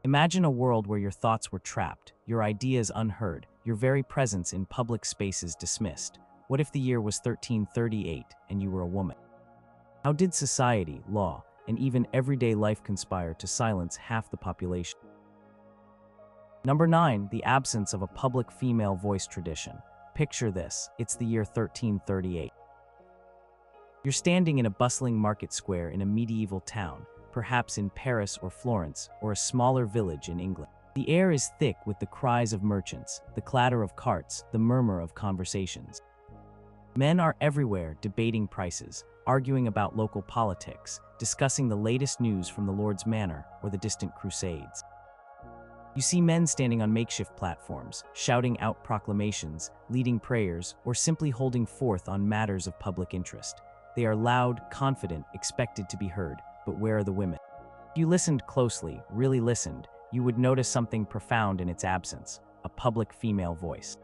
Imagine a world where your thoughts were trapped, your ideas unheard, your very presence in public spaces dismissed. What if the year was 1338 and you were a woman? How did society, law, and even everyday life conspire to silence half the population? Number 9. The absence of a public female voice tradition. Picture this, it's the year 1338. You're standing in a bustling market square in a medieval town, perhaps in Paris or Florence, or a smaller village in England. The air is thick with the cries of merchants, the clatter of carts, the murmur of conversations. Men are everywhere debating prices, arguing about local politics, discussing the latest news from the Lord's Manor or the distant Crusades. You see men standing on makeshift platforms, shouting out proclamations, leading prayers, or simply holding forth on matters of public interest. They are loud, confident, expected to be heard, but where are the women? If you listened closely, really listened, you would notice something profound in its absence: a public female voice.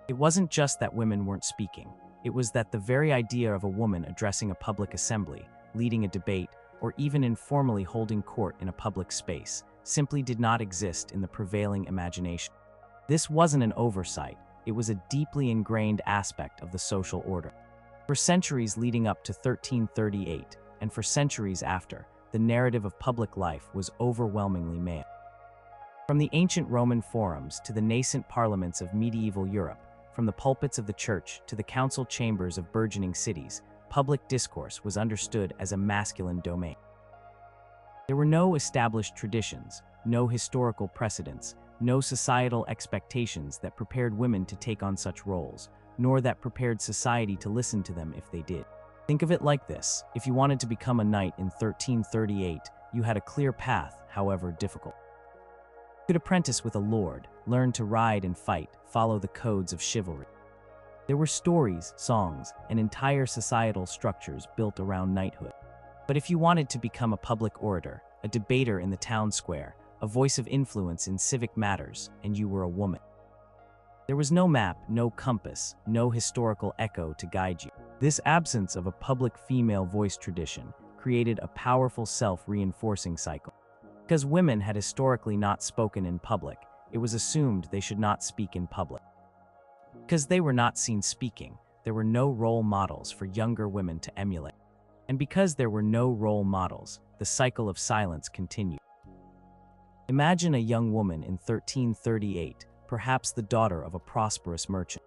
It wasn't just that women weren't speaking. It was that the very idea of a woman addressing a public assembly, leading a debate, or even informally holding court in a public space simply did not exist in the prevailing imagination. This wasn't an oversight, it was a deeply ingrained aspect of the social order. For centuries leading up to 1338, and for centuries after, the narrative of public life was overwhelmingly male. From the ancient Roman forums to the nascent parliaments of medieval Europe, from the pulpits of the church to the council chambers of burgeoning cities, public discourse was understood as a masculine domain. There were no established traditions, no historical precedents, no societal expectations that prepared women to take on such roles, nor that prepared society to listen to them if they did. Think of it like this: if you wanted to become a knight in 1338, you had a clear path, however difficult. You could apprentice with a lord, learn to ride and fight, follow the codes of chivalry. There were stories, songs, and entire societal structures built around knighthood. But if you wanted to become a public orator, a debater in the town square, a voice of influence in civic matters, and you were a woman, there was no map, no compass, no historical echo to guide you. This absence of a public female voice tradition created a powerful self-reinforcing cycle. Because women had historically not spoken in public, it was assumed they should not speak in public. Because they were not seen speaking, there were no role models for younger women to emulate. And because there were no role models, the cycle of silence continued. Imagine a young woman in 1338, perhaps the daughter of a prosperous merchant.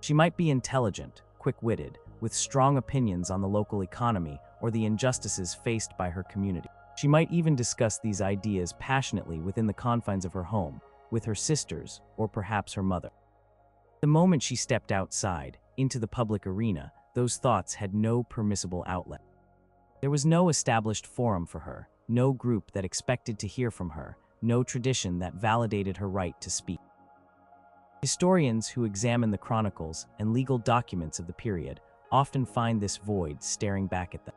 She might be intelligent, quick-witted, with strong opinions on the local economy or the injustices faced by her community. She might even discuss these ideas passionately within the confines of her home, with her sisters, or perhaps her mother. The moment she stepped outside, into the public arena, those thoughts had no permissible outlet. There was no established forum for her, no group that expected to hear from her, no tradition that validated her right to speak. Historians who examine the chronicles and legal documents of the period often find this void staring back at them.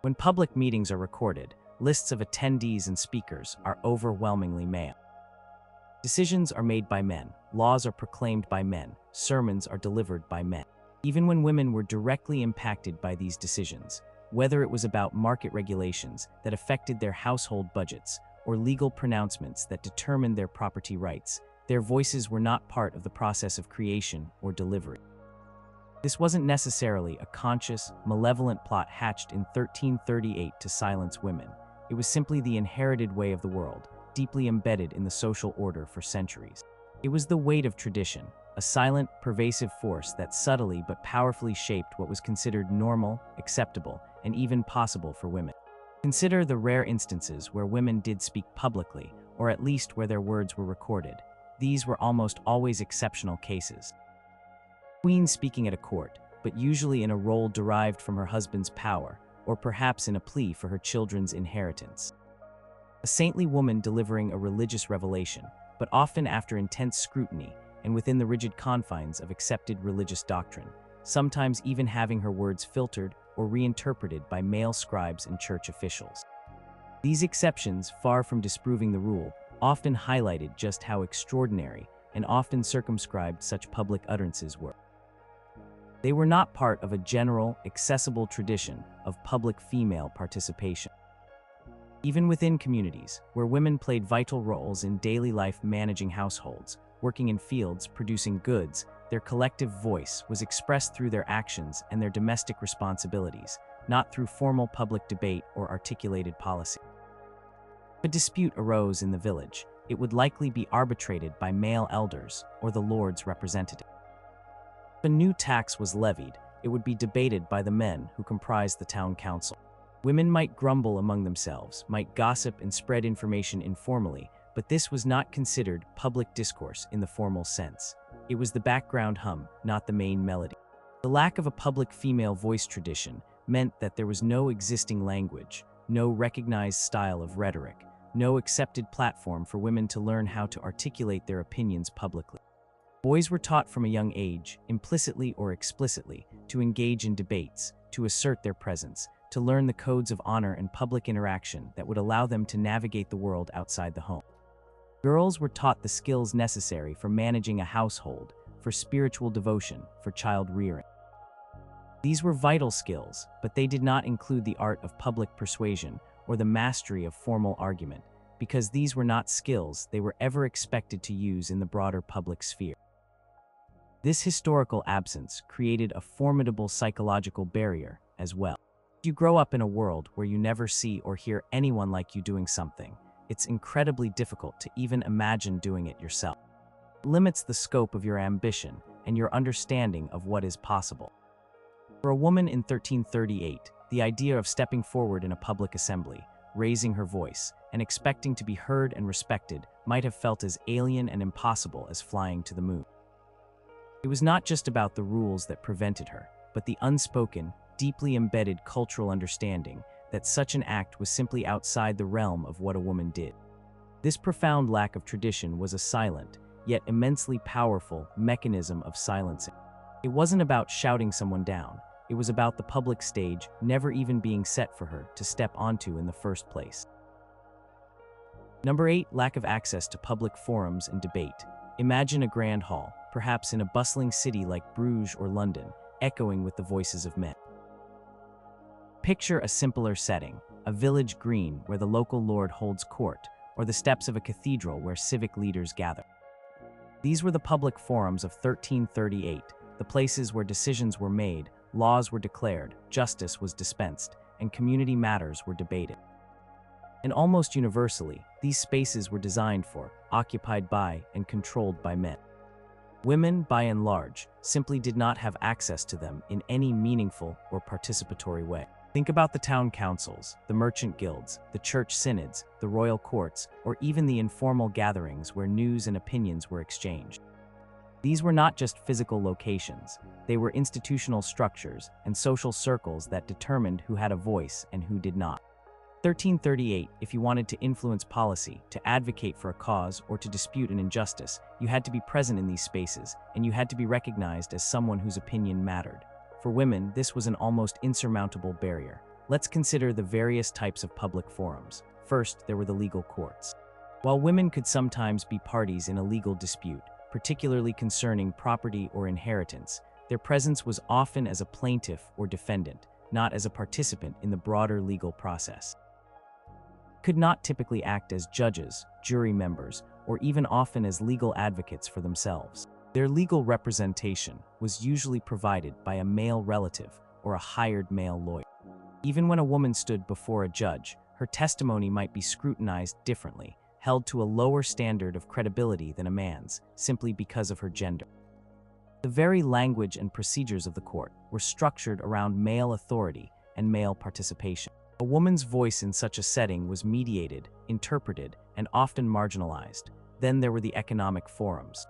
When public meetings are recorded, lists of attendees and speakers are overwhelmingly male. Decisions are made by men, laws are proclaimed by men, sermons are delivered by men. Even when women were directly impacted by these decisions, whether it was about market regulations that affected their household budgets or legal pronouncements that determined their property rights, their voices were not part of the process of creation or delivery. This wasn't necessarily a conscious, malevolent plot hatched in 1338 to silence women. It was simply the inherited way of the world, deeply embedded in the social order for centuries. It was the weight of tradition, a silent, pervasive force that subtly but powerfully shaped what was considered normal, acceptable, and even possible for women. Consider the rare instances where women did speak publicly, or at least where their words were recorded. These were almost always exceptional cases. Queen speaking at a court, but usually in a role derived from her husband's power, or perhaps in a plea for her children's inheritance. A saintly woman delivering a religious revelation, but often after intense scrutiny and within the rigid confines of accepted religious doctrine, sometimes even having her words filtered or reinterpreted by male scribes and church officials. These exceptions, far from disproving the rule, often highlighted just how extraordinary and often circumscribed such public utterances were. They were not part of a general, accessible tradition of public female participation. Even within communities, where women played vital roles in daily life managing households, working in fields, producing goods, their collective voice was expressed through their actions and their domestic responsibilities, not through formal public debate or articulated policy. If a dispute arose in the village, it would likely be arbitrated by male elders or the lord's representative. If a new tax was levied, it would be debated by the men who comprised the town council. Women might grumble among themselves, might gossip and spread information informally, but this was not considered public discourse in the formal sense. It was the background hum, not the main melody. The lack of a public female voice tradition meant that there was no existing language, no recognized style of rhetoric, no accepted platform for women to learn how to articulate their opinions publicly. Boys were taught from a young age, implicitly or explicitly, to engage in debates, to assert their presence, to learn the codes of honor and public interaction that would allow them to navigate the world outside the home. Girls were taught the skills necessary for managing a household, for spiritual devotion, for child rearing. These were vital skills, but they did not include the art of public persuasion or the mastery of formal argument, because these were not skills they were ever expected to use in the broader public sphere. This historical absence created a formidable psychological barrier as well. If you grow up in a world where you never see or hear anyone like you doing something, it's incredibly difficult to even imagine doing it yourself. It limits the scope of your ambition and your understanding of what is possible. For a woman in 1338, the idea of stepping forward in a public assembly, raising her voice, and expecting to be heard and respected might have felt as alien and impossible as flying to the moon. It was not just about the rules that prevented her, but the unspoken, deeply embedded cultural understanding that such an act was simply outside the realm of what a woman did. This profound lack of tradition was a silent, yet immensely powerful mechanism of silencing. It wasn't about shouting someone down. It was about the public stage never even being set for her to step onto in the first place. Number 8, lack of access to public forums and debate. Imagine a grand hall, perhaps in a bustling city like Bruges or London, echoing with the voices of men. Picture a simpler setting, a village green where the local lord holds court, or the steps of a cathedral where civic leaders gather. These were the public forums of 1338, the places where decisions were made, laws were declared, justice was dispensed, and community matters were debated. And almost universally, these spaces were designed for, occupied by, and controlled by men. Women, by and large, simply did not have access to them in any meaningful or participatory way. Think about the town councils, the merchant guilds, the church synods, the royal courts, or even the informal gatherings where news and opinions were exchanged. These were not just physical locations, they were institutional structures and social circles that determined who had a voice and who did not. 1338, if you wanted to influence policy, to advocate for a cause, or to dispute an injustice, you had to be present in these spaces, and you had to be recognized as someone whose opinion mattered. For women, this was an almost insurmountable barrier. Let's consider the various types of public forums. First, there were the legal courts. While women could sometimes be parties in a legal dispute, particularly concerning property or inheritance, their presence was often as a plaintiff or defendant, not as a participant in the broader legal process. Could not typically act as judges, jury members, or even often as legal advocates for themselves. Their legal representation was usually provided by a male relative or a hired male lawyer. Even when a woman stood before a judge, her testimony might be scrutinized differently, held to a lower standard of credibility than a man's, simply because of her gender. The very language and procedures of the court were structured around male authority and male participation. A woman's voice in such a setting was mediated, interpreted, and often marginalized. Then there were the economic forums.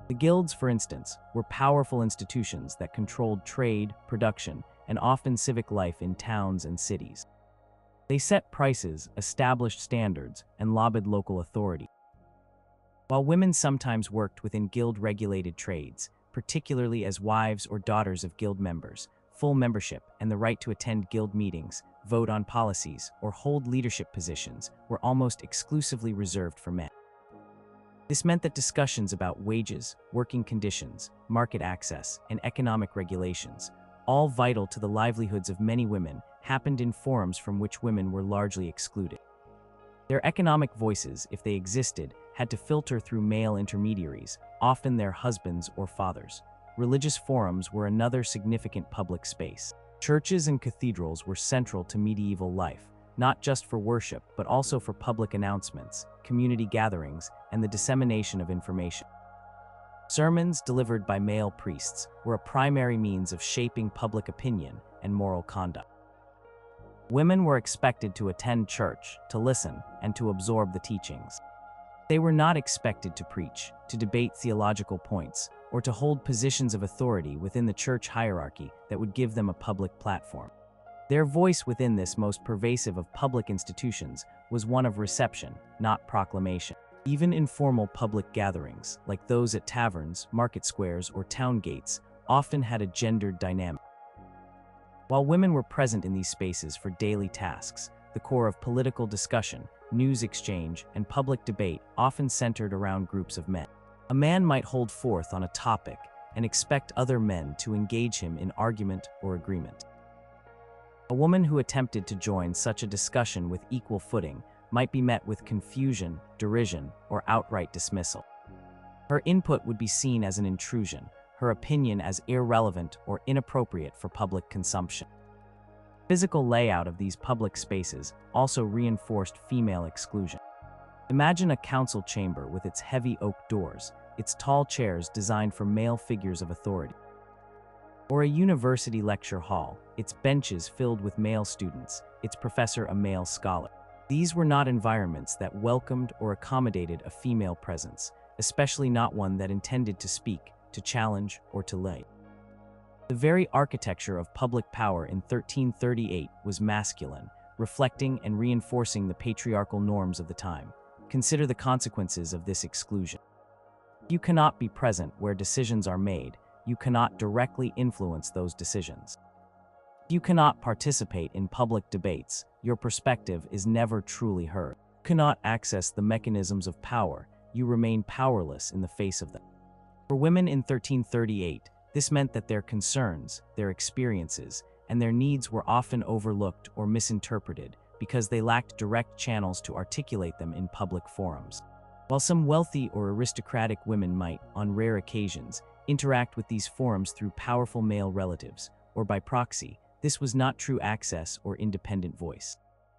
The guilds, for instance, were powerful institutions that controlled trade, production, and often civic life in towns and cities. They set prices, established standards, and lobbied local authority. While women sometimes worked within guild-regulated trades, particularly as wives or daughters of guild members, full membership and the right to attend guild meetings, vote on policies, or hold leadership positions were almost exclusively reserved for men. This meant that discussions about wages, working conditions, market access, and economic regulations, all vital to the livelihoods of many women, happened in forums from which women were largely excluded. Their economic voices, if they existed, had to filter through male intermediaries, often their husbands or fathers. Religious forums were another significant public space. Churches and cathedrals were central to medieval life, not just for worship, but also for public announcements, community gatherings, and the dissemination of information. Sermons delivered by male priests were a primary means of shaping public opinion and moral conduct. Women were expected to attend church, to listen, and to absorb the teachings. They were not expected to preach, to debate theological points, or to hold positions of authority within the church hierarchy that would give them a public platform. Their voice within this most pervasive of public institutions was one of reception, not proclamation. Even informal public gatherings, like those at taverns, market squares, or town gates, often had a gendered dynamic. While women were present in these spaces for daily tasks, the core of political discussion, news exchange, and public debate often centered around groups of men. A man might hold forth on a topic and expect other men to engage him in argument or agreement. A woman who attempted to join such a discussion with equal footing might be met with confusion, derision, or outright dismissal. Her input would be seen as an intrusion, her opinion as irrelevant or inappropriate for public consumption. Physical layout of these public spaces also reinforced female exclusion. Imagine a council chamber with its heavy oak doors, its tall chairs designed for male figures of authority. Or a university lecture hall, its benches filled with male students, its professor a male scholar. These were not environments that welcomed or accommodated a female presence, especially not one that intended to speak, to challenge, or to lay. The very architecture of public power in 1338 was masculine, reflecting and reinforcing the patriarchal norms of the time. Consider the consequences of this exclusion. You cannot be present where decisions are made. You cannot directly influence those decisions. You cannot participate in public debates. Your perspective is never truly heard. You cannot access the mechanisms of power. You remain powerless in the face of them. For women in 1338, this meant that their concerns, their experiences, and their needs were often overlooked or misinterpreted because they lacked direct channels to articulate them in public forums. While some wealthy or aristocratic women might, on rare occasions, interact with these forums through powerful male relatives, or by proxy, this was not true access or independent voice.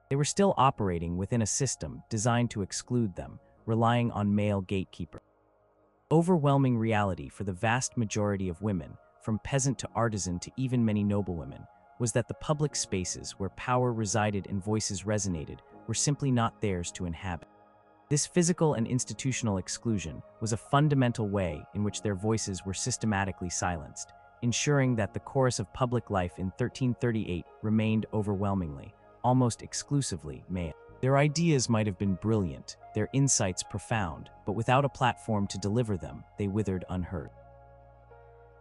They were still operating within a system designed to exclude them, relying on male gatekeepers. Overwhelming reality for the vast majority of women, from peasant to artisan to even many noblewomen, was that the public spaces where power resided and voices resonated were simply not theirs to inhabit. This physical and institutional exclusion was a fundamental way in which their voices were systematically silenced, ensuring that the chorus of public life in 1338 remained overwhelmingly, almost exclusively, male. Their ideas might have been brilliant, their insights profound, but without a platform to deliver them, they withered unheard.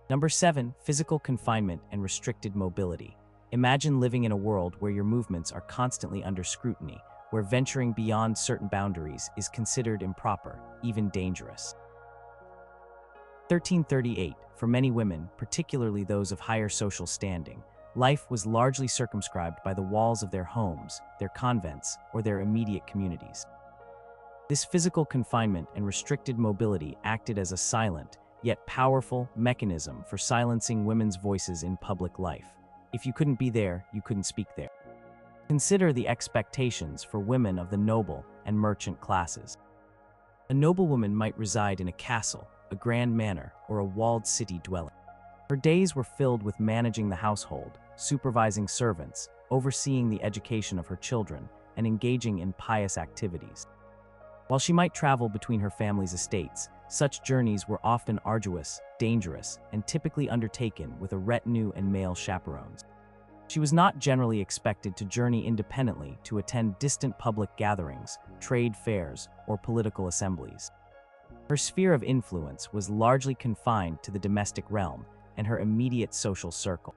Number 7, physical confinement and restricted mobility. Imagine living in a world where your movements are constantly under scrutiny, where venturing beyond certain boundaries is considered improper, even dangerous. 1338, for many women, particularly those of higher social standing, life was largely circumscribed by the walls of their homes, their convents, or their immediate communities. This physical confinement and restricted mobility acted as a silent, yet powerful, mechanism for silencing women's voices in public life. If you couldn't be there, you couldn't speak there. Consider the expectations for women of the noble and merchant classes. A noblewoman might reside in a castle, a grand manor, or a walled city dwelling. Her days were filled with managing the household, supervising servants, overseeing the education of her children, and engaging in pious activities. While she might travel between her family's estates, such journeys were often arduous, dangerous, and typically undertaken with a retinue and male chaperones. She was not generally expected to journey independently to attend distant public gatherings, trade fairs, or political assemblies. Her sphere of influence was largely confined to the domestic realm and her immediate social circle.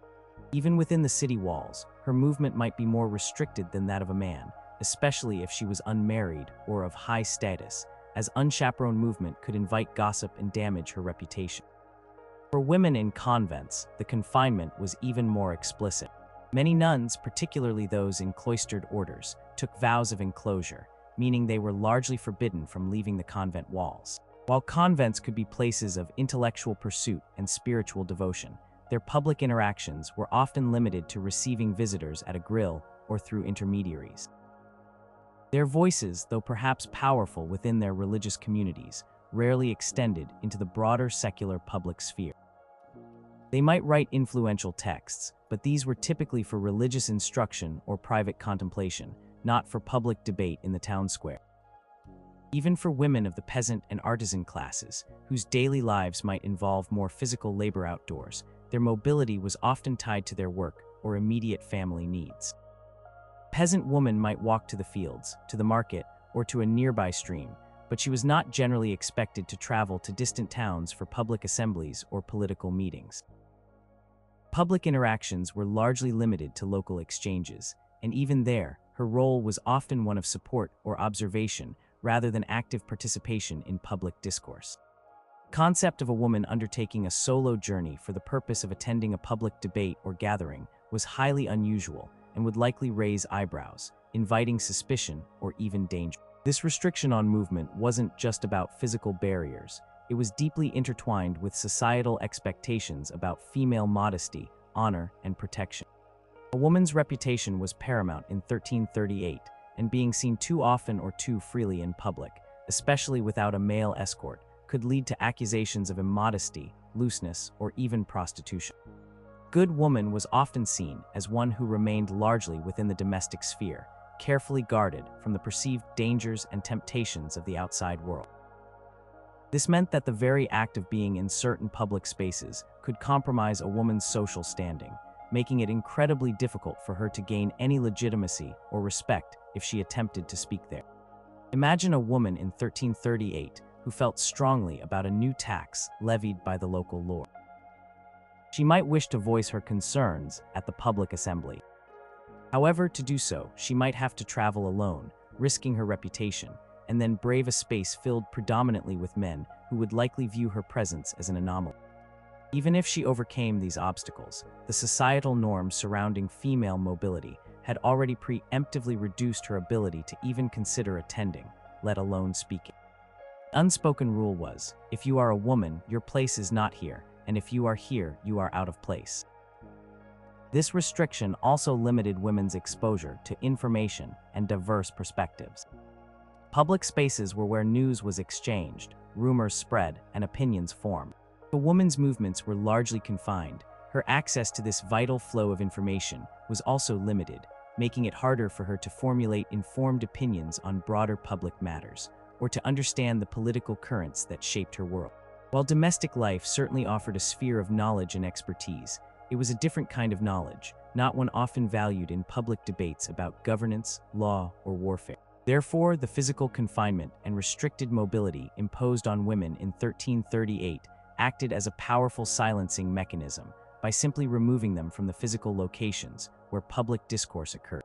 Even within the city walls, her movement might be more restricted than that of a man, especially if she was unmarried or of high status, as unchaperoned movement could invite gossip and damage her reputation. For women in convents, the confinement was even more explicit. Many nuns, particularly those in cloistered orders, took vows of enclosure, meaning they were largely forbidden from leaving the convent walls. While convents could be places of intellectual pursuit and spiritual devotion, their public interactions were often limited to receiving visitors at a grill or through intermediaries. Their voices, though perhaps powerful within their religious communities, rarely extended into the broader secular public sphere. They might write influential texts, but these were typically for religious instruction or private contemplation, not for public debate in the town square. Even for women of the peasant and artisan classes, whose daily lives might involve more physical labor outdoors, their mobility was often tied to their work or immediate family needs. A peasant woman might walk to the fields, to the market, or to a nearby stream, but she was not generally expected to travel to distant towns for public assemblies or political meetings. Public interactions were largely limited to local exchanges, and even there, her role was often one of support or observation rather than active participation in public discourse. The concept of a woman undertaking a solo journey for the purpose of attending a public debate or gathering was highly unusual and would likely raise eyebrows, inviting suspicion or even danger. This restriction on movement wasn't just about physical barriers. It was deeply intertwined with societal expectations about female modesty, honor, and protection. A woman's reputation was paramount in 1338, and being seen too often or too freely in public, especially without a male escort, could lead to accusations of immodesty, looseness, or even prostitution. Good woman was often seen as one who remained largely within the domestic sphere, carefully guarded from the perceived dangers and temptations of the outside world. This meant that the very act of being in certain public spaces could compromise a woman's social standing, making it incredibly difficult for her to gain any legitimacy or respect if she attempted to speak there. Imagine a woman in 1338 who felt strongly about a new tax levied by the local lord. She might wish to voice her concerns at the public assembly. However, to do so, she might have to travel alone, risking her reputation, and then brave a space filled predominantly with men who would likely view her presence as an anomaly. Even if she overcame these obstacles, the societal norms surrounding female mobility had already preemptively reduced her ability to even consider attending, let alone speaking. The unspoken rule was, if you are a woman, your place is not here, and if you are here, you are out of place. This restriction also limited women's exposure to information and diverse perspectives. Public spaces were where news was exchanged, rumors spread, and opinions formed. A woman's movements were largely confined. Her access to this vital flow of information was also limited, making it harder for her to formulate informed opinions on broader public matters, or to understand the political currents that shaped her world. While domestic life certainly offered a sphere of knowledge and expertise, it was a different kind of knowledge, not one often valued in public debates about governance, law, or warfare. Therefore, the physical confinement and restricted mobility imposed on women in 1338 acted as a powerful silencing mechanism by simply removing them from the physical locations where public discourse occurred.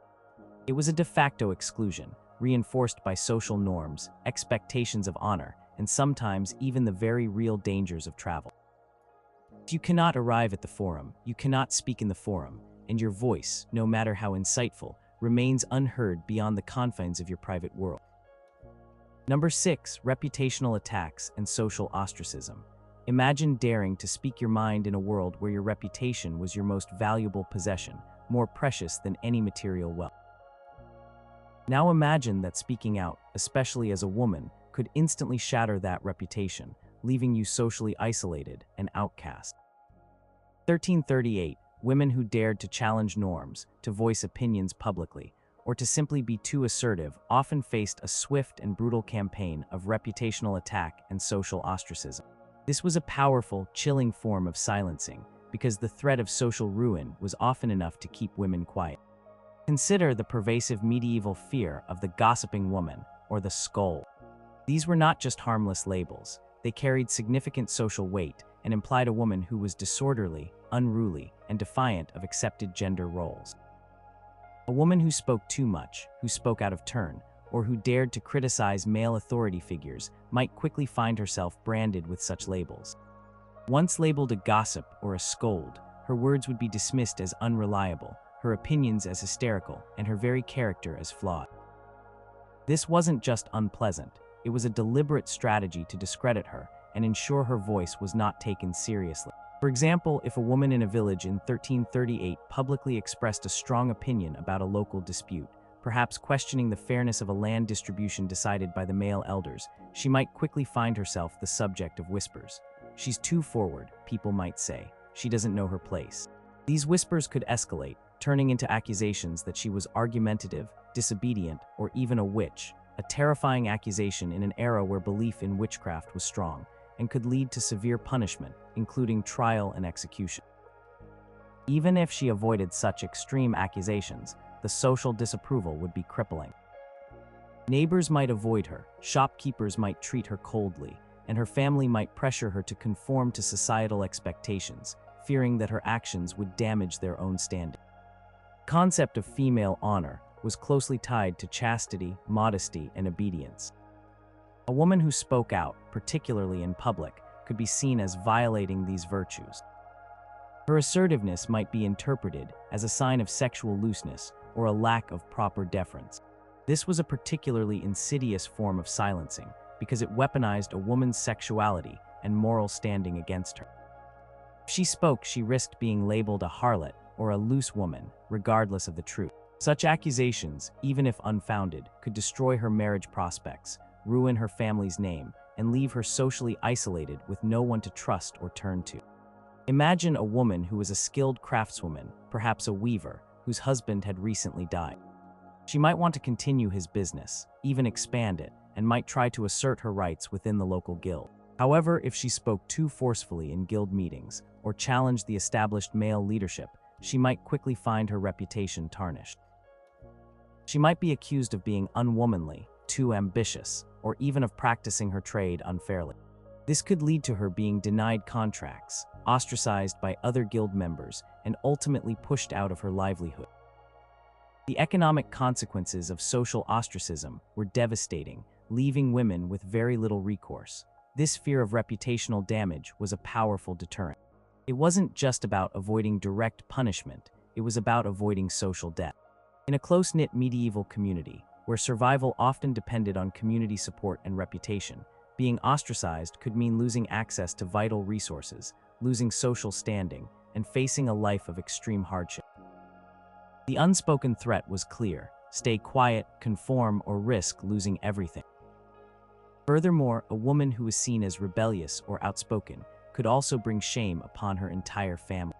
It was a de facto exclusion, reinforced by social norms, expectations of honor, and sometimes even the very real dangers of travel. If you cannot arrive at the forum, you cannot speak in the forum, and your voice, no matter how insightful, remains unheard beyond the confines of your private world. Number 6, reputational attacks and social ostracism. Imagine daring to speak your mind in a world where your reputation was your most valuable possession, more precious than any material wealth. Now imagine that speaking out, especially as a woman, could instantly shatter that reputation, leaving you socially isolated and outcast. 1338, women who dared to challenge norms, to voice opinions publicly, or to simply be too assertive often faced a swift and brutal campaign of reputational attack and social ostracism. This was a powerful, chilling form of silencing, because the threat of social ruin was often enough to keep women quiet. Consider the pervasive medieval fear of the gossiping woman, or the scold. These were not just harmless labels. They carried significant social weight and implied a woman who was disorderly, unruly, and defiant of accepted gender roles. A woman who spoke too much, who spoke out of turn, or who dared to criticize male authority figures might quickly find herself branded with such labels. Once labeled a gossip or a scold, her words would be dismissed as unreliable, her opinions as hysterical, and her very character as flawed. This wasn't just unpleasant, it was a deliberate strategy to discredit her and ensure her voice was not taken seriously. For example, if a woman in a village in 1338 publicly expressed a strong opinion about a local dispute, perhaps questioning the fairness of a land distribution decided by the male elders, she might quickly find herself the subject of whispers. She's too forward, people might say. She doesn't know her place. These whispers could escalate, turning into accusations that she was argumentative, disobedient, or even a witch, a terrifying accusation in an era where belief in witchcraft was strong, and could lead to severe punishment, including trial and execution. Even if she avoided such extreme accusations, the social disapproval would be crippling. Neighbors might avoid her, shopkeepers might treat her coldly, and her family might pressure her to conform to societal expectations, fearing that her actions would damage their own standing. The concept of female honor was closely tied to chastity, modesty, and obedience. A woman who spoke out, particularly in public, could be seen as violating these virtues. Her assertiveness might be interpreted as a sign of sexual looseness or a lack of proper deference. This was a particularly insidious form of silencing because it weaponized a woman's sexuality and moral standing against her. If she spoke, she risked being labeled a harlot or a loose woman, regardless of the truth. Such accusations, even if unfounded, could destroy her marriage prospects, ruin her family's name, and leave her socially isolated with no one to trust or turn to. Imagine a woman who was a skilled craftswoman, perhaps a weaver, whose husband had recently died. She might want to continue his business, even expand it, and might try to assert her rights within the local guild. However, if she spoke too forcefully in guild meetings or challenged the established male leadership, she might quickly find her reputation tarnished. She might be accused of being unwomanly, too ambitious, or even of practicing her trade unfairly. This could lead to her being denied contracts, ostracized by other guild members, and ultimately pushed out of her livelihood. The economic consequences of social ostracism were devastating, leaving women with very little recourse. This fear of reputational damage was a powerful deterrent. It wasn't just about avoiding direct punishment, it was about avoiding social death. In a close-knit medieval community, where survival often depended on community support and reputation, being ostracized could mean losing access to vital resources, losing social standing, and facing a life of extreme hardship. The unspoken threat was clear: stay quiet, conform, or risk losing everything. Furthermore, a woman who was seen as rebellious or outspoken could also bring shame upon her entire family.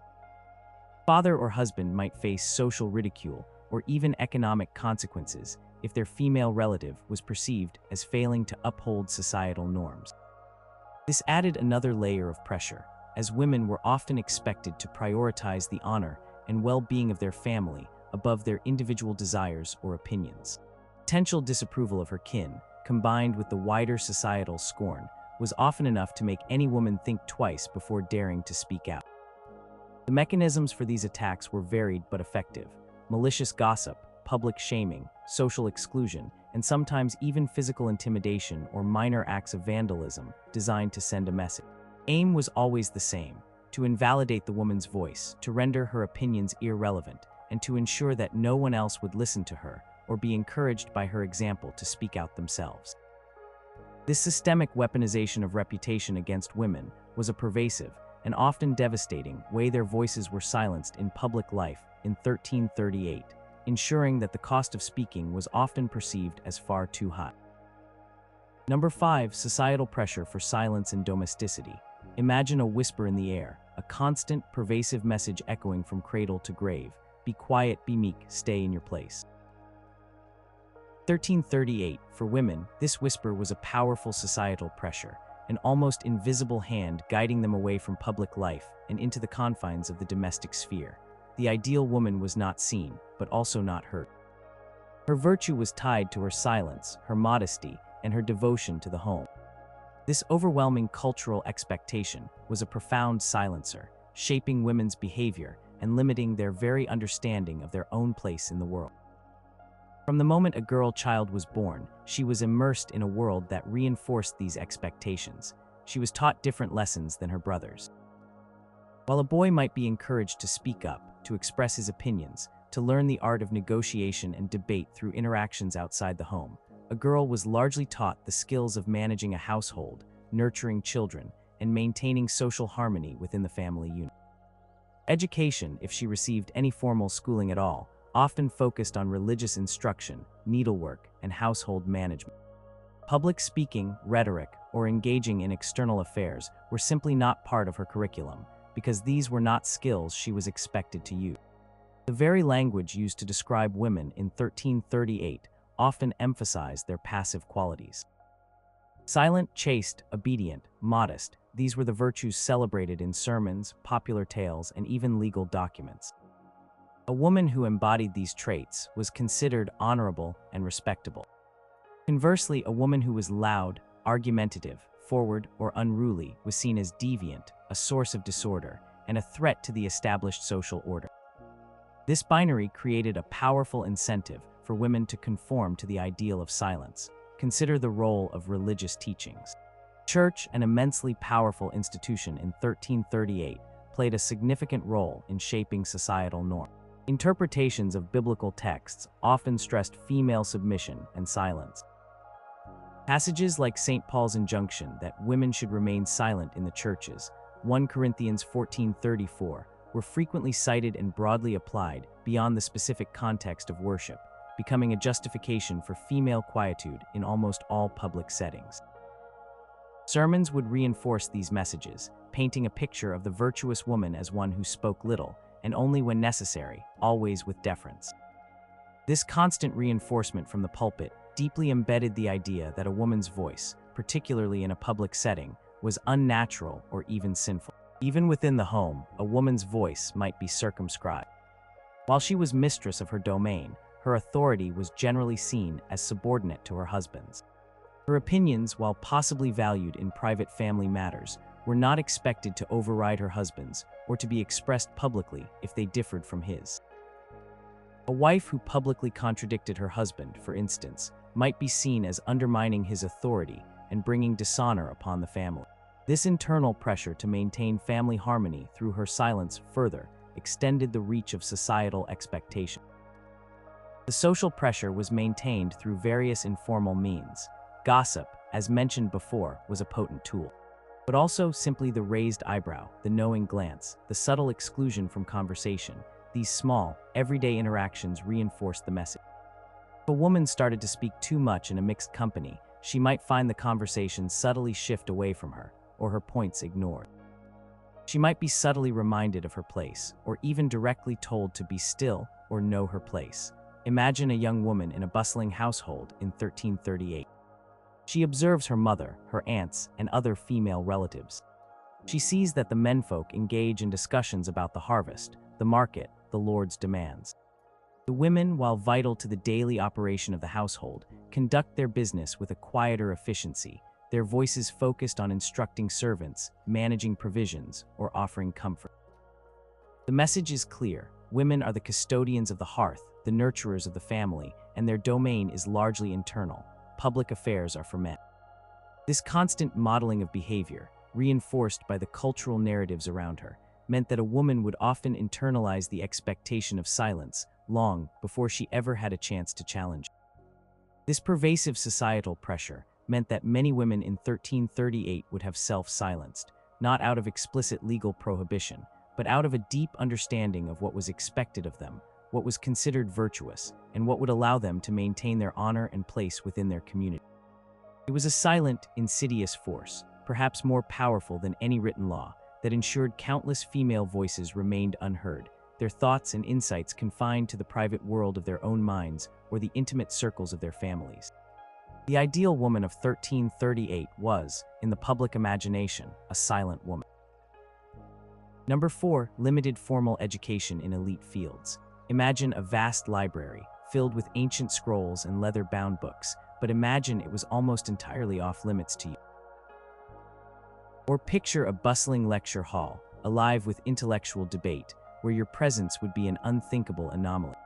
Father or husband might face social ridicule or even economic consequences if their female relative was perceived as failing to uphold societal norms. This added another layer of pressure, as women were often expected to prioritize the honor and well-being of their family above their individual desires or opinions. Potential disapproval of her kin, combined with the wider societal scorn, was often enough to make any woman think twice before daring to speak out. The mechanisms for these attacks were varied but effective: malicious gossip, public shaming, social exclusion, and sometimes even physical intimidation or minor acts of vandalism designed to send a message. Aim was always the same: to invalidate the woman's voice, to render her opinions irrelevant, and to ensure that no one else would listen to her or be encouraged by her example to speak out themselves. This systemic weaponization of reputation against women was a pervasive and often devastating way their voices were silenced in public life in 1338, ensuring that the cost of speaking was often perceived as far too high. Number 5. Societal pressure for silence and domesticity. Imagine a whisper in the air, a constant, pervasive message echoing from cradle to grave: be quiet, be meek, stay in your place. 1338, for women, this whisper was a powerful societal pressure, an almost invisible hand guiding them away from public life and into the confines of the domestic sphere. The ideal woman was not seen, but also not heard. Her virtue was tied to her silence, her modesty, and her devotion to the home. This overwhelming cultural expectation was a profound silencer, shaping women's behavior and limiting their very understanding of their own place in the world. From the moment a girl child was born, she was immersed in a world that reinforced these expectations. She was taught different lessons than her brothers. While a boy might be encouraged to speak up, to express his opinions, to learn the art of negotiation and debate through interactions outside the home. A girl was largely taught the skills of managing a household, nurturing children, and maintaining social harmony within the family unit. Education, if she received any formal schooling at all, often focused on religious instruction, needlework, and household management. Public speaking, rhetoric, or engaging in external affairs were simply not part of her curriculum, because these were not skills she was expected to use. The very language used to describe women in 1338 often emphasized their passive qualities. Silent, chaste, obedient, modest, these were the virtues celebrated in sermons, popular tales, and even legal documents. A woman who embodied these traits was considered honorable and respectable. Conversely, a woman who was loud, argumentative, forward, or unruly was seen as deviant, a source of disorder, and a threat to the established social order. This binary created a powerful incentive for women to conform to the ideal of silence. Consider the role of religious teachings. Church, an immensely powerful institution in 1338, played a significant role in shaping societal norms. Interpretations of biblical texts often stressed female submission and silence. Passages like St. Paul's injunction that women should remain silent in the churches, 1 Corinthians 14:34, were frequently cited and broadly applied beyond the specific context of worship, becoming a justification for female quietude in almost all public settings. Sermons would reinforce these messages, painting a picture of the virtuous woman as one who spoke little, and only when necessary, always with deference. This constant reinforcement from the pulpit deeply embedded the idea that a woman's voice, particularly in a public setting, was unnatural or even sinful. Even within the home, a woman's voice might be circumscribed. While she was mistress of her domain, her authority was generally seen as subordinate to her husband's. Her opinions, while possibly valued in private family matters, were not expected to override her husband's or to be expressed publicly if they differed from his. A wife who publicly contradicted her husband, for instance, might be seen as undermining his authority and bringing dishonor upon the family. This internal pressure to maintain family harmony through her silence further extended the reach of societal expectation. The social pressure was maintained through various informal means. Gossip, as mentioned before, was a potent tool. But also simply the raised eyebrow, the knowing glance, the subtle exclusion from conversation. These small, everyday interactions reinforced the message. If a woman started to speak too much in a mixed company, she might find the conversation subtly shift away from her, or her points ignored. She might be subtly reminded of her place, or even directly told to be still or know her place. Imagine a young woman in a bustling household in 1338. She observes her mother, her aunts, and other female relatives. She sees that the menfolk engage in discussions about the harvest, the market, the Lord's demands. The women, while vital to the daily operation of the household, conduct their business with a quieter efficiency, their voices focused on instructing servants, managing provisions, or offering comfort. The message is clear: women are the custodians of the hearth, the nurturers of the family, and their domain is largely internal. Public affairs are for men. This constant modeling of behavior, reinforced by the cultural narratives around her, meant that a woman would often internalize the expectation of silence long before she ever had a chance to challenge it. This pervasive societal pressure meant that many women in 1338 would have self-silenced, not out of explicit legal prohibition, but out of a deep understanding of what was expected of them, what was considered virtuous, and what would allow them to maintain their honor and place within their community. It was a silent, insidious force, perhaps more powerful than any written law, that ensured countless female voices remained unheard, their thoughts and insights confined to the private world of their own minds or the intimate circles of their families. The ideal woman of 1338 was, in the public imagination, a silent woman. Number 4. Limited formal education in elite fields. Imagine a vast library, filled with ancient scrolls and leather-bound books, but imagine it was almost entirely off-limits to you. Or picture a bustling lecture hall, alive with intellectual debate, where your presence would be an unthinkable anomaly.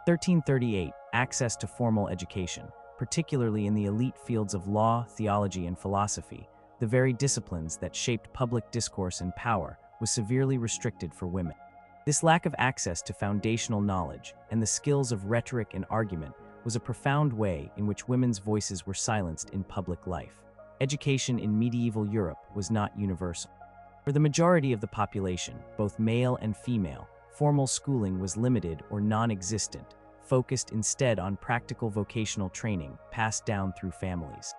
1338, access to formal education, particularly in the elite fields of law, theology, and philosophy, the very disciplines that shaped public discourse and power, was severely restricted for women. This lack of access to foundational knowledge and the skills of rhetoric and argument was a profound way in which women's voices were silenced in public life. Education in medieval Europe was not universal. For the majority of the population, both male and female, formal schooling was limited or non-existent, focused instead on practical vocational training passed down through families.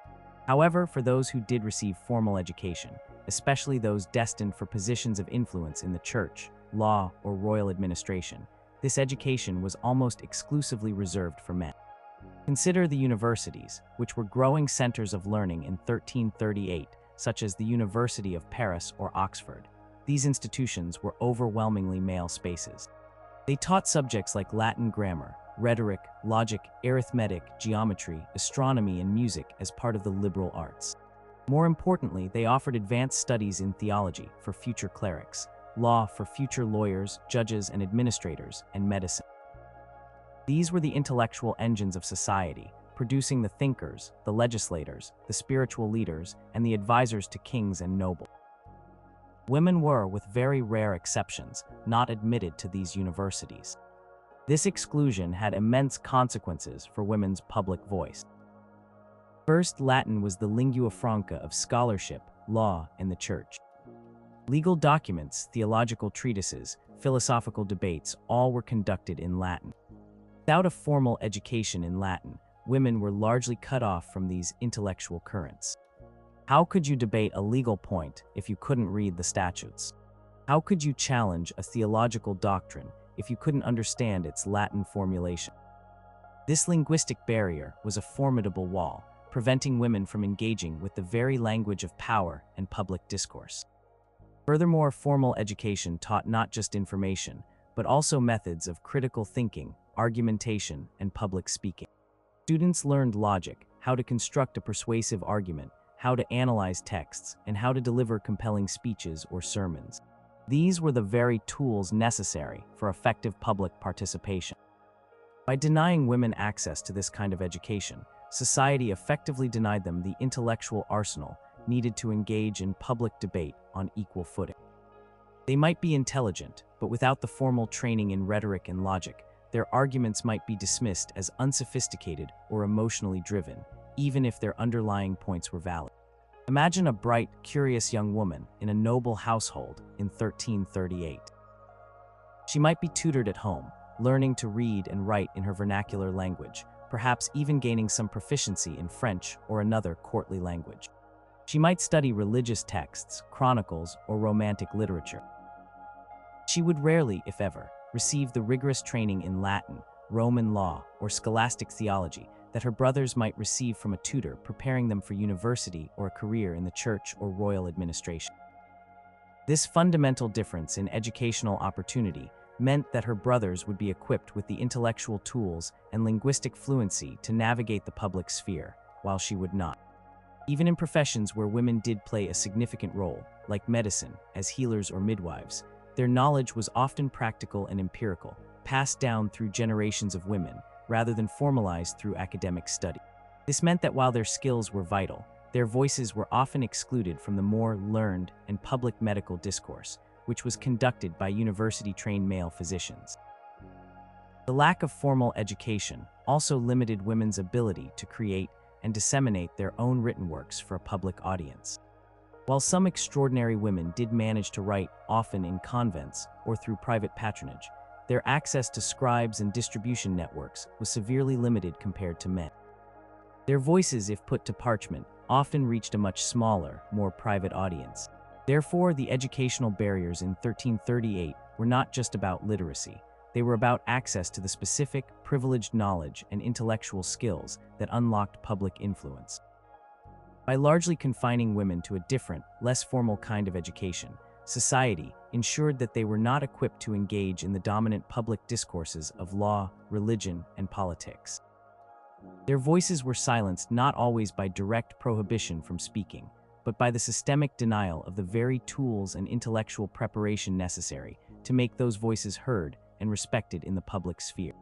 However, for those who did receive formal education, especially those destined for positions of influence in the church, law, or royal administration, this education was almost exclusively reserved for men. Consider the universities, which were growing centers of learning in 1338, such as the University of Paris or Oxford. These institutions were overwhelmingly male spaces. They taught subjects like Latin grammar, rhetoric, logic, arithmetic, geometry, astronomy, and music as part of the liberal arts. More importantly, they offered advanced studies in theology for future clerics, law for future lawyers, judges, and administrators, and medicine. These were the intellectual engines of society, producing the thinkers, the legislators, the spiritual leaders, and the advisors to kings and nobles. Women were, with very rare exceptions, not admitted to these universities. This exclusion had immense consequences for women's public voice. First, Latin was the lingua franca of scholarship, law, and the church. Legal documents, theological treatises, philosophical debates, all were conducted in Latin. Without a formal education in Latin, women were largely cut off from these intellectual currents. How could you debate a legal point if you couldn't read the statutes? How could you challenge a theological doctrine if you couldn't understand its Latin formulation? This linguistic barrier was a formidable wall, preventing women from engaging with the very language of power and public discourse. Furthermore, formal education taught not just information, but also methods of critical thinking, argumentation, and public speaking. Students learned logic, how to construct a persuasive argument, how to analyze texts, and how to deliver compelling speeches or sermons. These were the very tools necessary for effective public participation. By denying women access to this kind of education, society effectively denied them the intellectual arsenal needed to engage in public debate on equal footing. They might be intelligent, but without the formal training in rhetoric and logic, their arguments might be dismissed as unsophisticated or emotionally driven, even if their underlying points were valid. Imagine a bright, curious young woman in a noble household in 1338. She might be tutored at home, learning to read and write in her vernacular language, perhaps even gaining some proficiency in French or another courtly language. She might study religious texts, chronicles, or romantic literature. She would rarely, if ever, receive the rigorous training in Latin, Roman law, or scholastic theology that her brothers might receive from a tutor preparing them for university or a career in the church or royal administration. This fundamental difference in educational opportunity meant that her brothers would be equipped with the intellectual tools and linguistic fluency to navigate the public sphere, while she would not. Even in professions where women did play a significant role, like medicine, as healers or midwives, their knowledge was often practical and empirical, passed down through generations of women, rather than formalized through academic study. This meant that while their skills were vital, their voices were often excluded from the more learned and public medical discourse, which was conducted by university-trained male physicians. The lack of formal education also limited women's ability to create and disseminate their own written works for a public audience. While some extraordinary women did manage to write, often in convents or through private patronage, their access to scribes and distribution networks was severely limited compared to men. Their voices, if put to parchment, often reached a much smaller, more private audience. Therefore, the educational barriers in 1338 were not just about literacy. They were about access to the specific, privileged knowledge and intellectual skills that unlocked public influence. By largely confining women to a different, less formal kind of education, society ensured that they were not equipped to engage in the dominant public discourses of law, religion, and politics. Their voices were silenced not always by direct prohibition from speaking, but by the systemic denial of the very tools and intellectual preparation necessary to make those voices heard and respected in the public sphere.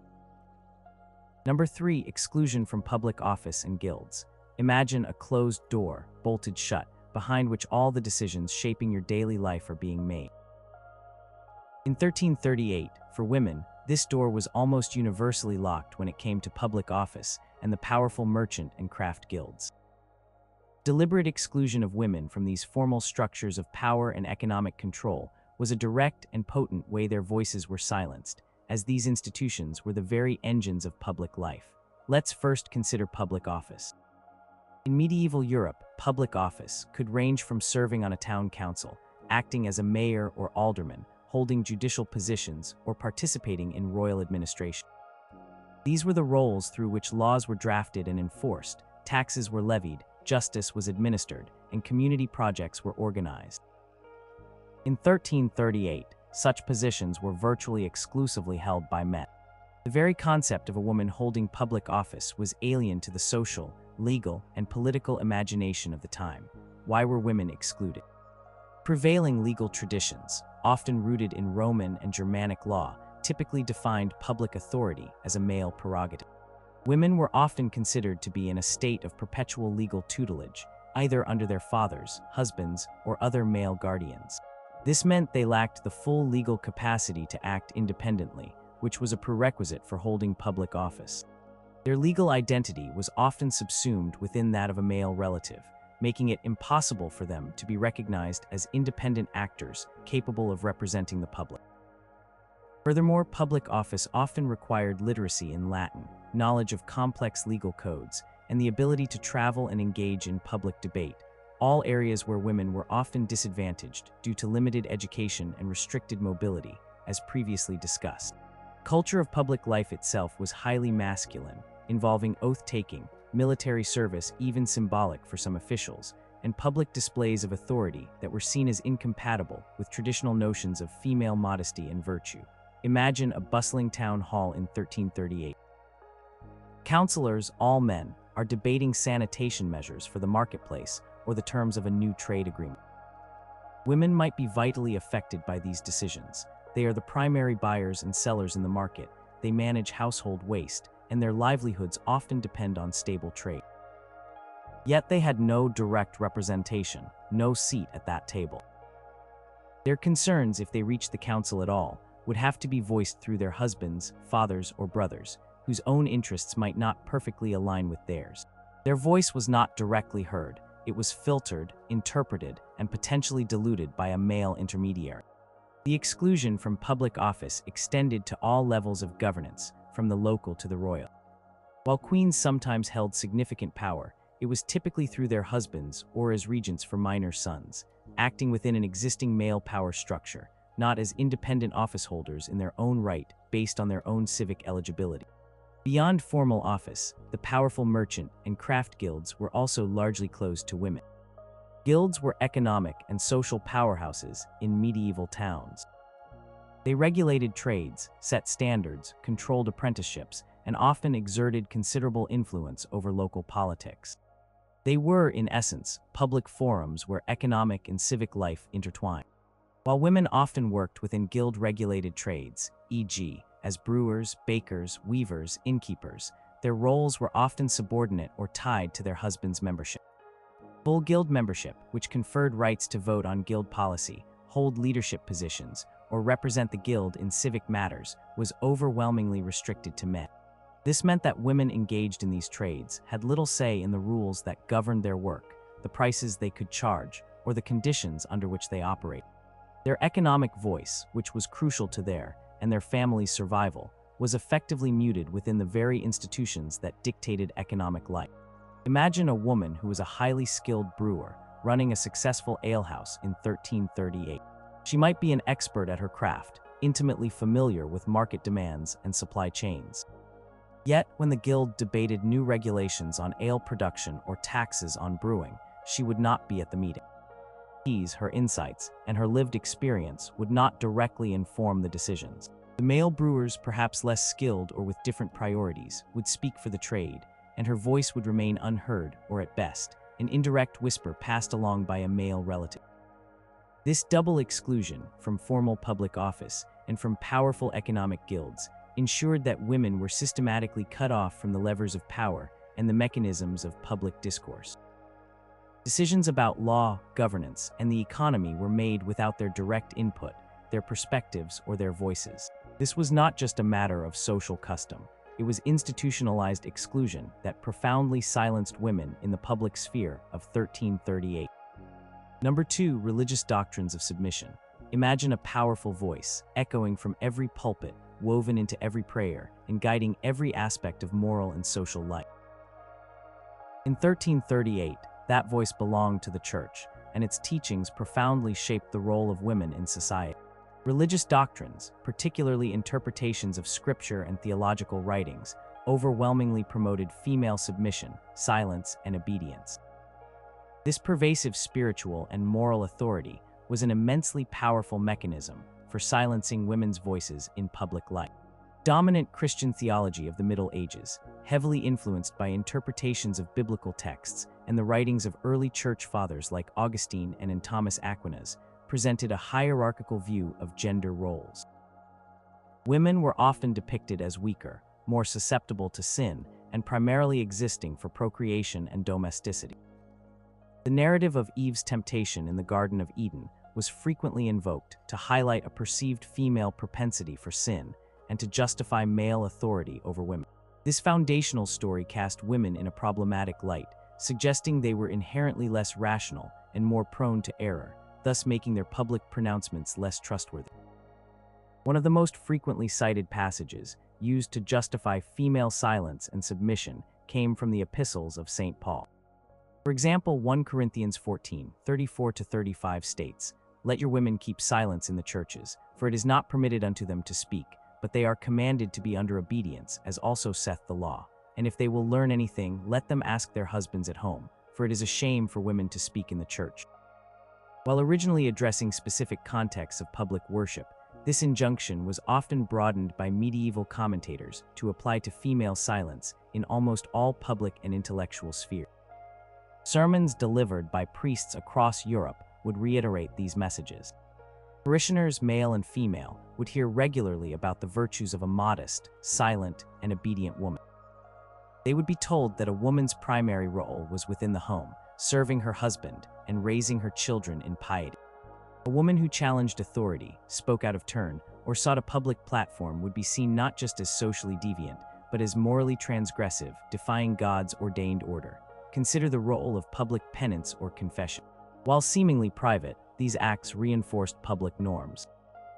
Number 3, exclusion from public office and guilds. Imagine a closed door, bolted shut, behind which all the decisions shaping your daily life are being made. In 1338, for women, this door was almost universally locked when it came to public office and the powerful merchant and craft guilds. Deliberate exclusion of women from these formal structures of power and economic control was a direct and potent way their voices were silenced, as these institutions were the very engines of public life. Let's first consider public office. In medieval Europe, public office could range from serving on a town council, acting as a mayor or alderman, holding judicial positions, or participating in royal administration. These were the roles through which laws were drafted and enforced, taxes were levied, justice was administered, and community projects were organized. In 1338, such positions were virtually exclusively held by men. The very concept of a woman holding public office was alien to the social, legal, and political imagination of the time. Why were women excluded? Prevailing legal traditions, often rooted in Roman and Germanic law, typically defined public authority as a male prerogative. Women were often considered to be in a state of perpetual legal tutelage, either under their fathers, husbands, or other male guardians. This meant they lacked the full legal capacity to act independently, which was a prerequisite for holding public office. Their legal identity was often subsumed within that of a male relative, making it impossible for them to be recognized as independent actors capable of representing the public. Furthermore, public office often required literacy in Latin, knowledge of complex legal codes, and the ability to travel and engage in public debate, all areas where women were often disadvantaged due to limited education and restricted mobility, as previously discussed. Culture of public life itself was highly masculine, involving oath-taking, military service even symbolic for some officials, and public displays of authority that were seen as incompatible with traditional notions of female modesty and virtue. Imagine a bustling town hall in 1338. Councilors, all men, are debating sanitation measures for the marketplace or the terms of a new trade agreement. Women might be vitally affected by these decisions. They are the primary buyers and sellers in the market. They manage household waste, and their livelihoods often depend on stable trade. Yet they had no direct representation, no seat at that table. Their concerns, if they reached the council at all, would have to be voiced through their husbands, fathers, or brothers, whose own interests might not perfectly align with theirs. Their voice was not directly heard. It was filtered, interpreted, and potentially diluted by a male intermediary. The exclusion from public office extended to all levels of governance, from the local to the royal. While queens sometimes held significant power, it was typically through their husbands or as regents for minor sons, acting within an existing male power structure, not as independent office holders in their own right based on their own civic eligibility. Beyond formal office, the powerful merchant and craft guilds were also largely closed to women. Guilds were economic and social powerhouses in medieval towns. They regulated trades, set standards, controlled apprenticeships, and often exerted considerable influence over local politics. They were, in essence, public forums where economic and civic life intertwined. While women often worked within guild-regulated trades, e.g., as brewers, bakers, weavers, innkeepers, their roles were often subordinate or tied to their husband's membership. Full guild membership, which conferred rights to vote on guild policy, hold leadership positions, or represent the guild in civic matters, was overwhelmingly restricted to men. This meant that women engaged in these trades had little say in the rules that governed their work, the prices they could charge, or the conditions under which they operated. Their economic voice, which was crucial to their and their family's survival, was effectively muted within the very institutions that dictated economic life. Imagine a woman who was a highly skilled brewer running a successful alehouse in 1338. She might be an expert at her craft, intimately familiar with market demands and supply chains. Yet, when the guild debated new regulations on ale production or taxes on brewing, she would not be at the meeting. Her insights and her lived experience would not directly inform the decisions. The male brewers, perhaps less skilled or with different priorities, would speak for the trade, and her voice would remain unheard or, at best, an indirect whisper passed along by a male relative. This double exclusion from formal public office and from powerful economic guilds ensured that women were systematically cut off from the levers of power and the mechanisms of public discourse. Decisions about law, governance, and the economy were made without their direct input, their perspectives, or their voices. This was not just a matter of social custom. It was institutionalized exclusion that profoundly silenced women in the public sphere of 1338. Number 2, religious doctrines of submission. Imagine a powerful voice, echoing from every pulpit, woven into every prayer, and guiding every aspect of moral and social life. In 1338, that voice belonged to the church, and its teachings profoundly shaped the role of women in society. Religious doctrines, particularly interpretations of scripture and theological writings, overwhelmingly promoted female submission, silence, and obedience. This pervasive spiritual and moral authority was an immensely powerful mechanism for silencing women's voices in public life. Dominant Christian theology of the Middle Ages, heavily influenced by interpretations of biblical texts and the writings of early church fathers like Augustine and Thomas Aquinas, presented a hierarchical view of gender roles. Women were often depicted as weaker, more susceptible to sin, and primarily existing for procreation and domesticity. The narrative of Eve's temptation in the Garden of Eden was frequently invoked to highlight a perceived female propensity for sin and to justify male authority over women. This foundational story cast women in a problematic light, suggesting they were inherently less rational and more prone to error, thus making their public pronouncements less trustworthy. One of the most frequently cited passages used to justify female silence and submission came from the epistles of St. Paul. For example, 1 Corinthians 14:34-35 states, "Let your women keep silence in the churches, for it is not permitted unto them to speak, but they are commanded to be under obedience, as also saith the law. And if they will learn anything, let them ask their husbands at home, for it is a shame for women to speak in the church." While originally addressing specific contexts of public worship, this injunction was often broadened by medieval commentators to apply to female silence in almost all public and intellectual spheres. Sermons delivered by priests across Europe would reiterate these messages. Parishioners, male and female, would hear regularly about the virtues of a modest, silent, and obedient woman. They would be told that a woman's primary role was within the home, serving her husband, and raising her children in piety. A woman who challenged authority, spoke out of turn, or sought a public platform would be seen not just as socially deviant, but as morally transgressive, defying God's ordained order. Consider the role of public penance or confession. While seemingly private, these acts reinforced public norms.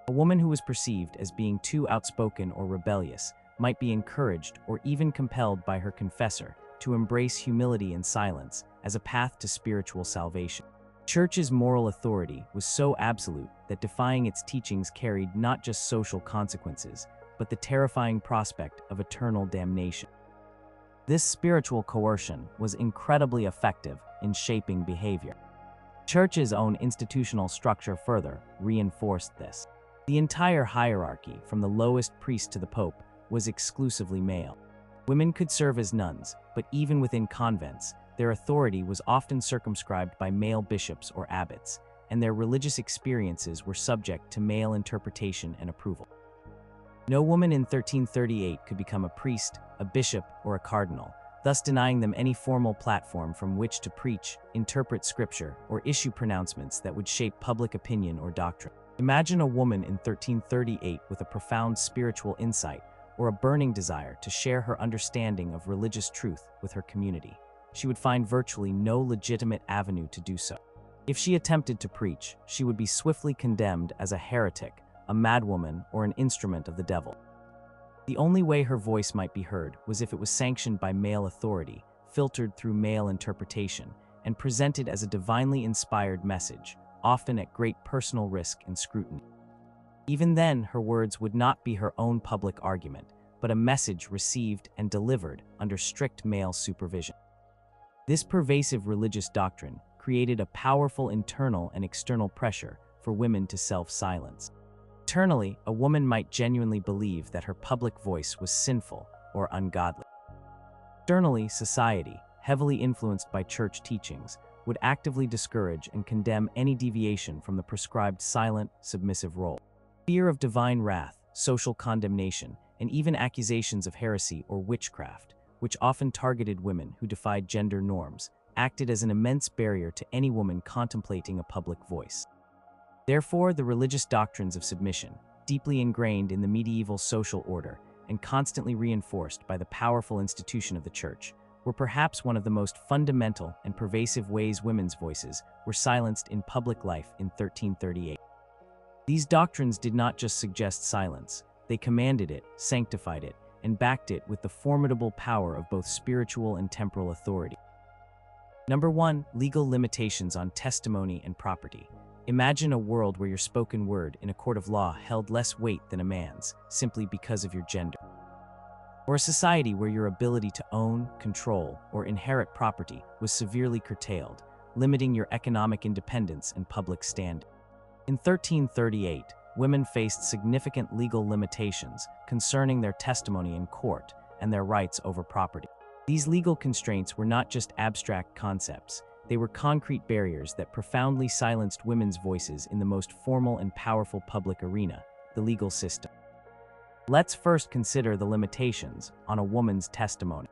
A woman who was perceived as being too outspoken or rebellious might be encouraged or even compelled by her confessor to embrace humility and silence as a path to spiritual salvation. Church's moral authority was so absolute that defying its teachings carried not just social consequences, but the terrifying prospect of eternal damnation. This spiritual coercion was incredibly effective in shaping behavior. Church's own institutional structure further reinforced this. The entire hierarchy, from the lowest priest to the pope, was exclusively male. Women could serve as nuns, but even within convents, their authority was often circumscribed by male bishops or abbots, and their religious experiences were subject to male interpretation and approval. No woman in 1338 could become a priest, a bishop, or a cardinal, thus denying them any formal platform from which to preach, interpret scripture, or issue pronouncements that would shape public opinion or doctrine. Imagine a woman in 1338 with a profound spiritual insight or a burning desire to share her understanding of religious truth with her community. She would find virtually no legitimate avenue to do so. If she attempted to preach, she would be swiftly condemned as a heretic, a madwoman, or an instrument of the devil. The only way her voice might be heard was if it was sanctioned by male authority, filtered through male interpretation, and presented as a divinely inspired message, often at great personal risk and scrutiny. Even then, her words would not be her own public argument, but a message received and delivered under strict male supervision. This pervasive religious doctrine created a powerful internal and external pressure for women to self-silence. Internally, a woman might genuinely believe that her public voice was sinful or ungodly. Externally, society, heavily influenced by church teachings, would actively discourage and condemn any deviation from the prescribed silent, submissive role. Fear of divine wrath, social condemnation, and even accusations of heresy or witchcraft, which often targeted women who defied gender norms, acted as an immense barrier to any woman contemplating a public voice. Therefore, the religious doctrines of submission, deeply ingrained in the medieval social order and constantly reinforced by the powerful institution of the church, were perhaps one of the most fundamental and pervasive ways women's voices were silenced in public life in 1338. These doctrines did not just suggest silence, they commanded it, sanctified it, and backed it with the formidable power of both spiritual and temporal authority. Number 1. Legal limitations on testimony and property. Imagine a world where your spoken word in a court of law held less weight than a man's, simply because of your gender. Or a society where your ability to own, control, or inherit property was severely curtailed, limiting your economic independence and public standing. In 1338, women faced significant legal limitations concerning their testimony in court and their rights over property. These legal constraints were not just abstract concepts, they were concrete barriers that profoundly silenced women's voices in the most formal and powerful public arena, the legal system. Let's first consider the limitations on a woman's testimony.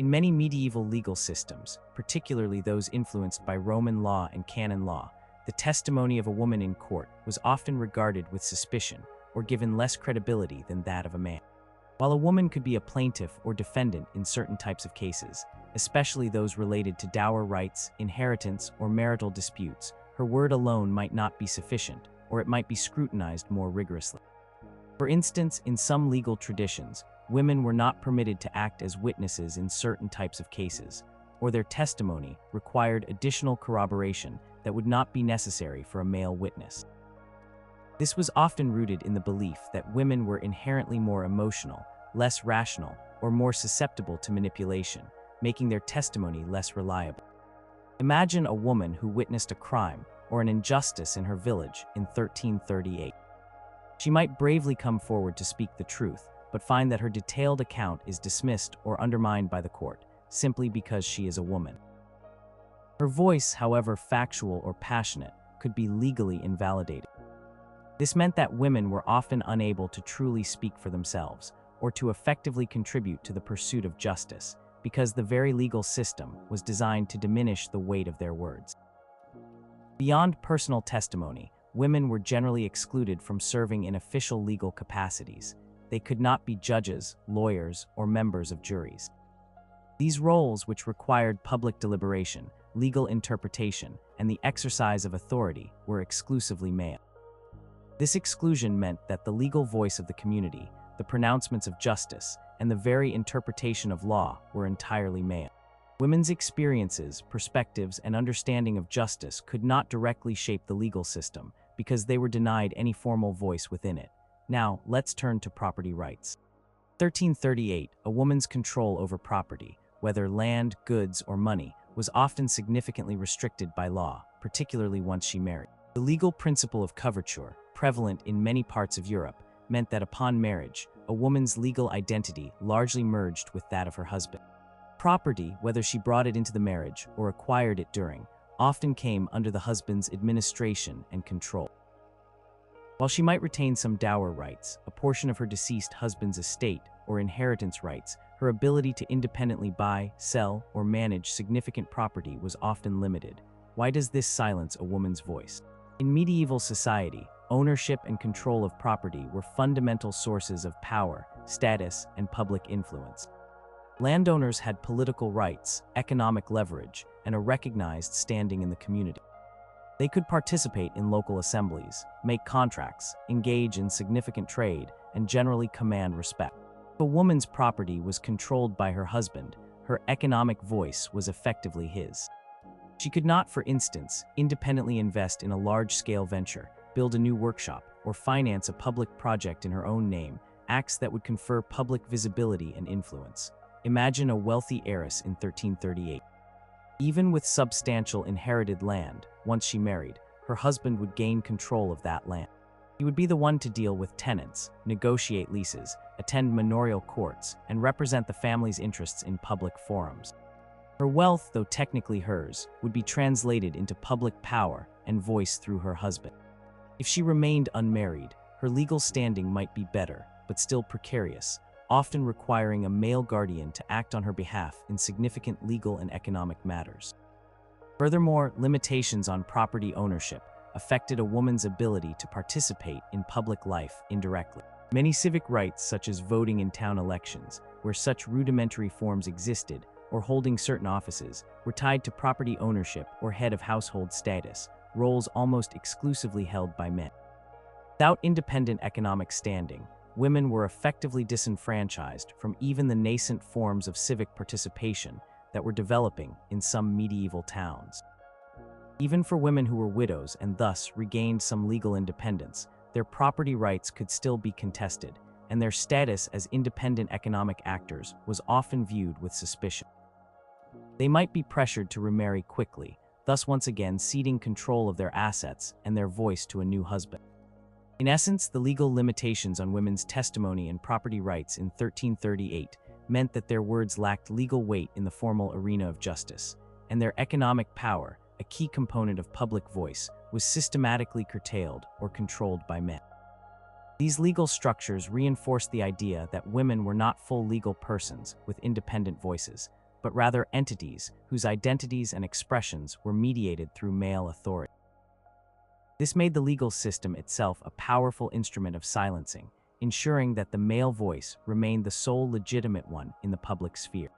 In many medieval legal systems, particularly those influenced by Roman law and canon law, the testimony of a woman in court was often regarded with suspicion or given less credibility than that of a man. While a woman could be a plaintiff or defendant in certain types of cases, especially those related to dower rights, inheritance, or marital disputes, her word alone might not be sufficient, or it might be scrutinized more rigorously. For instance, in some legal traditions, women were not permitted to act as witnesses in certain types of cases, or their testimony required additional corroboration that would not be necessary for a male witness. This was often rooted in the belief that women were inherently more emotional, less rational, or more susceptible to manipulation, making their testimony less reliable. Imagine a woman who witnessed a crime or an injustice in her village in 1338. She might bravely come forward to speak the truth, but find that her detailed account is dismissed or undermined by the court, simply because she is a woman. Her voice, however factual or passionate, could be legally invalidated. This meant that women were often unable to truly speak for themselves or to effectively contribute to the pursuit of justice, because the very legal system was designed to diminish the weight of their words. Beyond personal testimony, women were generally excluded from serving in official legal capacities. They could not be judges, lawyers, or members of juries. These roles, which required public deliberation, legal interpretation, and the exercise of authority, were exclusively male. This exclusion meant that the legal voice of the community, the pronouncements of justice, and the very interpretation of law were entirely male. Women's experiences, perspectives, and understanding of justice could not directly shape the legal system because they were denied any formal voice within it. Now, let's turn to property rights. 1338, a woman's control over property, whether land, goods, or money, was often significantly restricted by law, particularly once she married. The legal principle of coverture, prevalent in many parts of Europe, meant that upon marriage, a woman's legal identity largely merged with that of her husband. Property, whether she brought it into the marriage or acquired it during, often came under the husband's administration and control. While she might retain some dower rights, a portion of her deceased husband's estate or inheritance rights, her ability to independently buy, sell, or manage significant property was often limited. Why does this silence a woman's voice? In medieval society, ownership and control of property were fundamental sources of power, status, and public influence. Landowners had political rights, economic leverage, and a recognized standing in the community. They could participate in local assemblies, make contracts, engage in significant trade, and generally command respect. If a woman's property was controlled by her husband, her economic voice was effectively his. She could not, for instance, independently invest in a large-scale venture, build a new workshop, or finance a public project in her own name, acts that would confer public visibility and influence. Imagine a wealthy heiress in 1338. Even with substantial inherited land, once she married, her husband would gain control of that land. He would be the one to deal with tenants, negotiate leases, attend manorial courts, and represent the family's interests in public forums. Her wealth, though technically hers, would be translated into public power and voice through her husband. If she remained unmarried, her legal standing might be better, but still precarious, often requiring a male guardian to act on her behalf in significant legal and economic matters. Furthermore, limitations on property ownership affected a woman's ability to participate in public life indirectly. Many civic rights, such as voting in town elections, where such rudimentary forms existed, or holding certain offices, were tied to property ownership or head of household status, roles almost exclusively held by men. Without independent economic standing, women were effectively disenfranchised from even the nascent forms of civic participation that were developing in some medieval towns. Even for women who were widows and thus regained some legal independence, their property rights could still be contested, and their status as independent economic actors was often viewed with suspicion. They might be pressured to remarry quickly, thus once again ceding control of their assets and their voice to a new husband. In essence, the legal limitations on women's testimony and property rights in 1338 meant that their words lacked legal weight in the formal arena of justice, and their economic power, a key component of public voice, was systematically curtailed or controlled by men. These legal structures reinforced the idea that women were not full legal persons with independent voices, but rather entities whose identities and expressions were mediated through male authority. This made the legal system itself a powerful instrument of silencing, ensuring that the male voice remained the sole legitimate one in the public sphere.